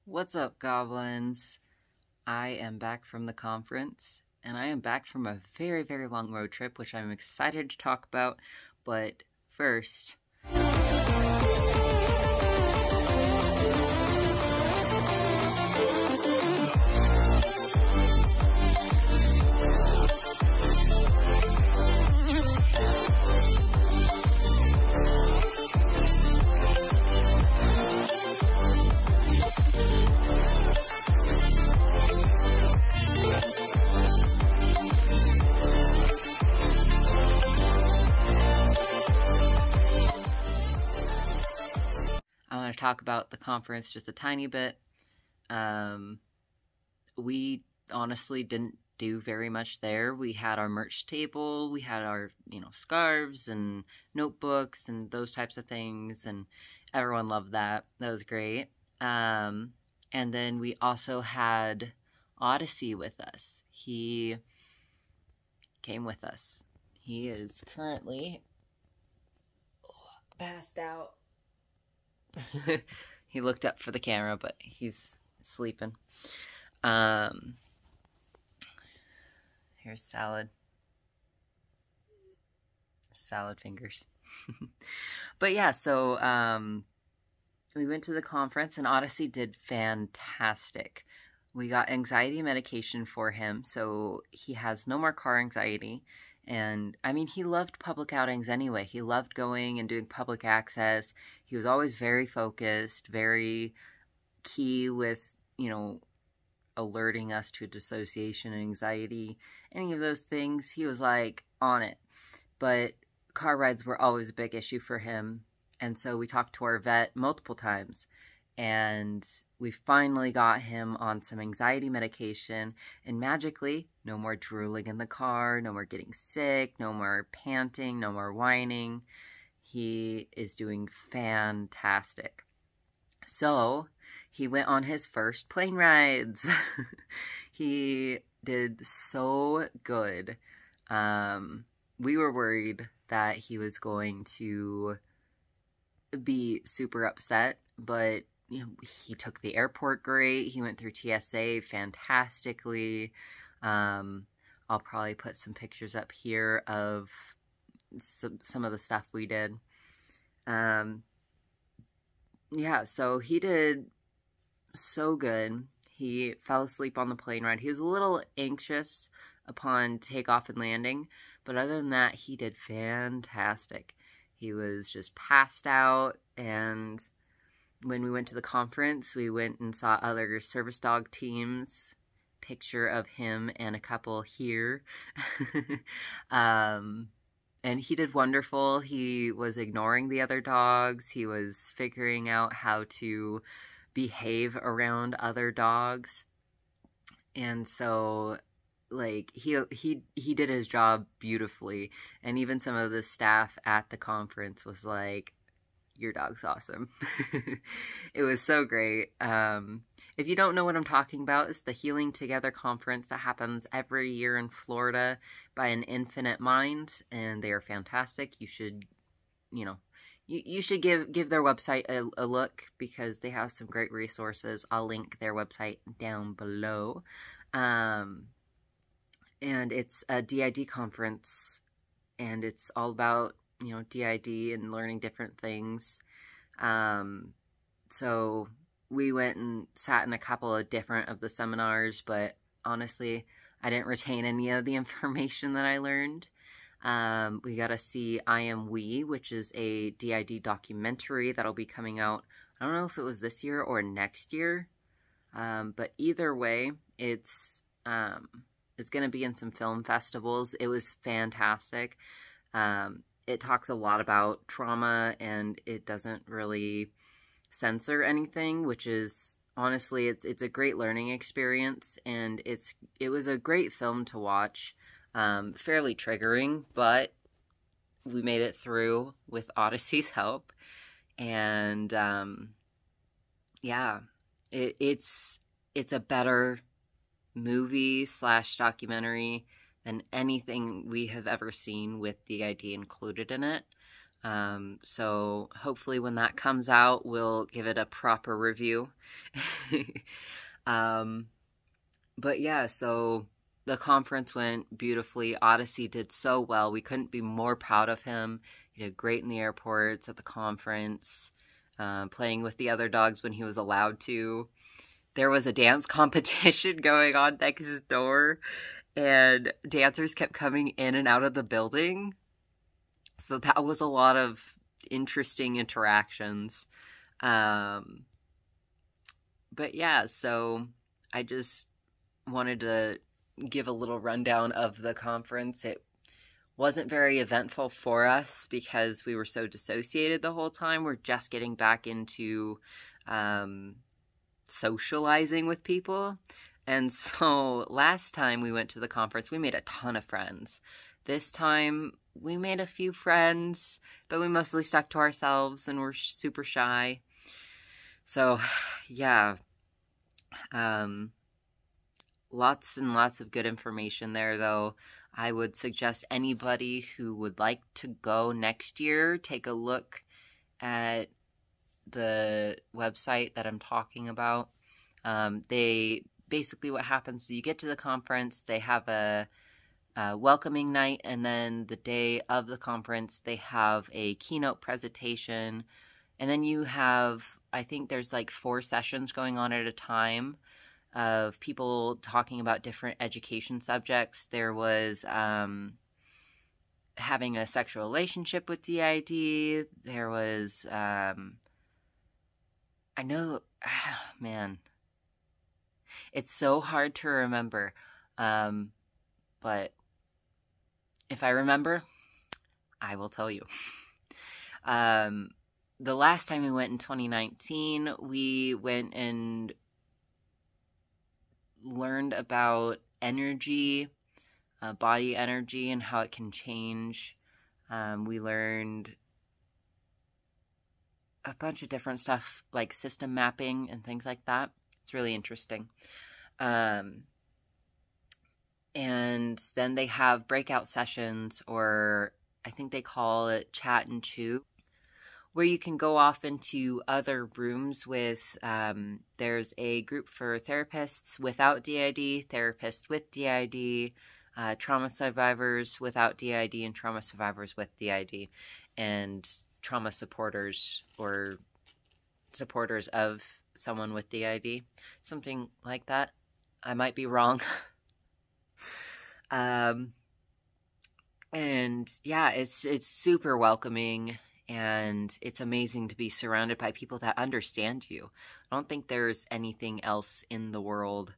What's up, goblins? I am back from the conference, and I am back from a very, very long road trip, which I'm excited to talk about. But first, I want to talk about the conference just a tiny bit. Um, we honestly didn't do very much there. We had our merch table, we had our, scarves and notebooks and those types of things, and everyone loved that. That was great. And then we also had Odyssey with us. He came with us. He is currently passed out. He looked up for the camera, but he's sleeping. Here's salad. Salad fingers. But yeah, so we went to the conference and Odyssey did fantastic. We got anxiety medication for him, so he has no more car anxiety. And I mean, he loved public outings anyway. He loved going and doing public access. He was always very focused, very key with, alerting us to dissociation and anxiety. Any of those things, he was like on it. But car rides were always a big issue for him. And so we talked to our vet multiple times. And we finally got him on some anxiety medication, and magically, no more drooling in the car, no more getting sick, no more panting, no more whining. He is doing fantastic. So, he went on his first plane rides. He did so good. We were worried that he was going to be super upset, but he took the airport great. He went through TSA fantastically. I'll probably put some pictures up here of some of the stuff we did. Yeah, so he did so good. He fell asleep on the plane ride. He was a little anxious upon takeoff and landing, but other than that, he did fantastic. He was just passed out, and when we went to the conference, we went and saw other service dog teams. Picture of him and a couple here. And he did wonderful. He was ignoring the other dogs. He was figuring out how to behave around other dogs. And so, like, he did his job beautifully. And even some of the staff at the conference was like, your dog's awesome. It was so great. If you don't know what I'm talking about, it's the Healing Together conference that happens every year in Florida by an Infinite Mind, and they are fantastic. You should, you should give their website a look, because they have some great resources. I'll link their website down below. And it's a DID conference, and it's all about DID and learning different things. So we went and sat in a couple of different of the seminars, but honestly, I didn't retain any of the information that I learned. We got to see I Am We, which is a DID documentary that'll be coming out. I don't know if it was this year or next year, but either way, it's going to be in some film festivals. It was fantastic. It talks a lot about trauma, and it doesn't really censor anything, which is honestly, it's a great learning experience, and it was a great film to watch. Fairly triggering, but we made it through with Odyssey's help, and yeah, it's a better movie / documentary than anything we have ever seen with DID included in it. So hopefully when that comes out, we'll give it a proper review. But yeah, so the conference went beautifully. Odyssey did so well. We couldn't be more proud of him. He did great in the airports, at the conference, playing with the other dogs when he was allowed to. There was a dance competition going on next door, and dancers kept coming in and out of the building. So that was a lot of interesting interactions. But yeah, so I just wanted to give a little rundown of the conference. It wasn't very eventful for us because we were so dissociated the whole time. We're just getting back into socializing with people. And so last time we went to the conference, we made a ton of friends. This time we made a few friends, but we mostly stuck to ourselves and were super shy. So yeah, lots and lots of good information there, though. I would suggest anybody who would like to go next year, take a look at the website that I'm talking about. They basically, what happens is you get to the conference, they have a welcoming night, and then the day of the conference, they have a keynote presentation, and then you have, I think there's like 4 sessions going on at a time of people talking about different education subjects. There was having a sexual relationship with DID. There was, I know, man, it's so hard to remember, but if I remember, I will tell you. The last time we went in 2019, we went and learned about energy, body energy, and how it can change. We learned a bunch of different stuff like system mapping and things like that. It's really interesting. And then they have breakout sessions, or I think they call it chat and chew, where you can go off into other rooms with, there's a group for therapists without DID, therapists with DID, trauma survivors without DID, and trauma survivors with DID, and trauma supporters or supporters of someone with DID, something like that. I might be wrong. And yeah, it's super welcoming. And it's amazing to be surrounded by people that understand you. I don't think there's anything else in the world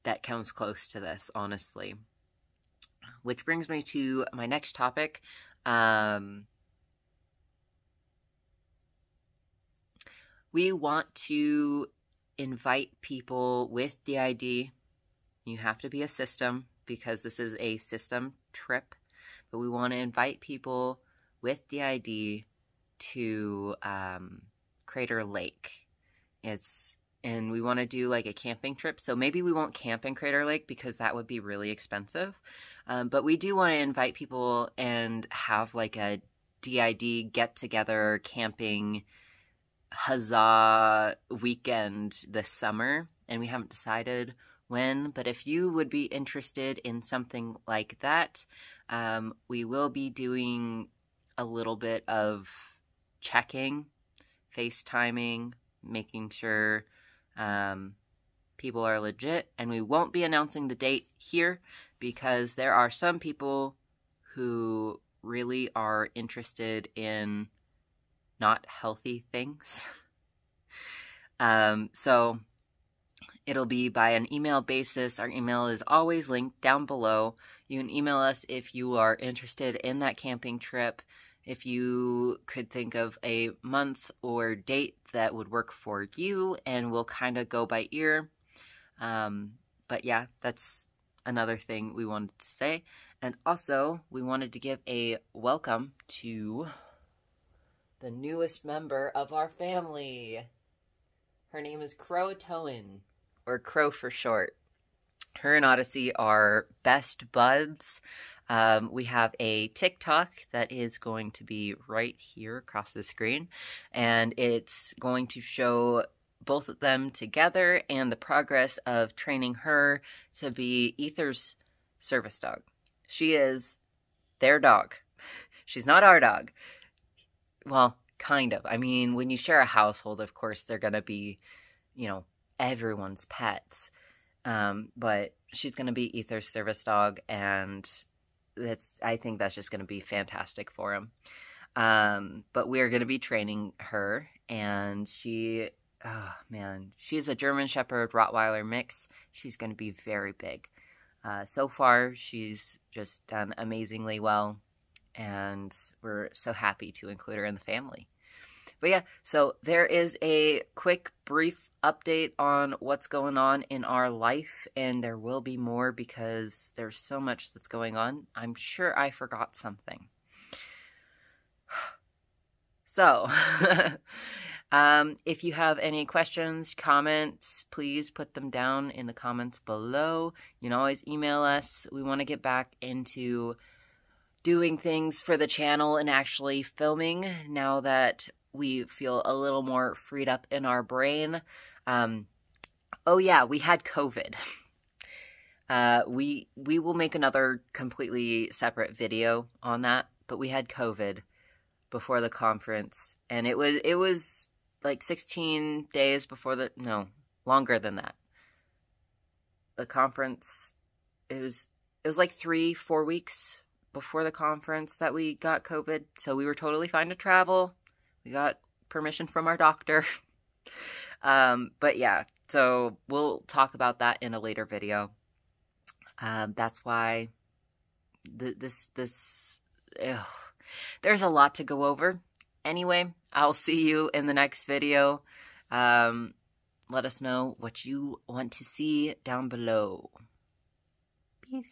that comes close to this, honestly. Which brings me to my next topic. We want to invite people with DID. You have to be a system because this is a system trip. But we want to invite people with DID to Crater Lake. And we want to do like a camping trip. So maybe we won't camp in Crater Lake because that would be really expensive. But we do want to invite people and have like a DID get-together camping huzzah weekend this summer. And we haven't decided when. But if you would be interested in something like that, we will be doing a little bit of checking, FaceTiming, making sure people are legit, and we won't be announcing the date here because there are some people who really are interested in not healthy things. So it'll be by an email basis. Our email is always linked down below. You can email us if you are interested in that camping trip. If you could think of a month or date that would work for you, and we'll kind of go by ear. But yeah, that's another thing we wanted to say. And also, we wanted to give a welcome to the newest member of our family. Her name is Croatoan, or Crow for short. Her and Odyssey are best buds. We have a TikTok that is going to be right here across the screen, and it's going to show both of them together and the progress of training her to be Aether's service dog. She is their dog. She's not our dog. Well, kind of. I mean, when you share a household, of course, they're going to be, you know, everyone's pets. But she's going to be Aether's service dog, and I think that's just going to be fantastic for him. But we are going to be training her, and she's a German Shepherd Rottweiler mix. She's going to be very big. So far, she's just done amazingly well, and we're so happy to include her in the family. But yeah, so there is a quick, brief update on what's going on in our life, and there will be more because there's so much that's going on. I'm sure I forgot something. So, if you have any questions, comments, please put them down in the comments below. You can always email us. We want to get back into doing things for the channel and actually filming now that we feel a little more freed up in our brain. Oh yeah, we had COVID. We will make another completely separate video on that, but we had COVID before the conference, and it was like 16 days before longer than that. The conference, it was like 3-4 weeks before the conference that we got COVID, so we were totally fine to travel. We got permission from our doctor. But yeah, so we'll talk about that in a later video. That's why there's a lot to go over. Anyway, I'll see you in the next video. Let us know what you want to see down below. Peace.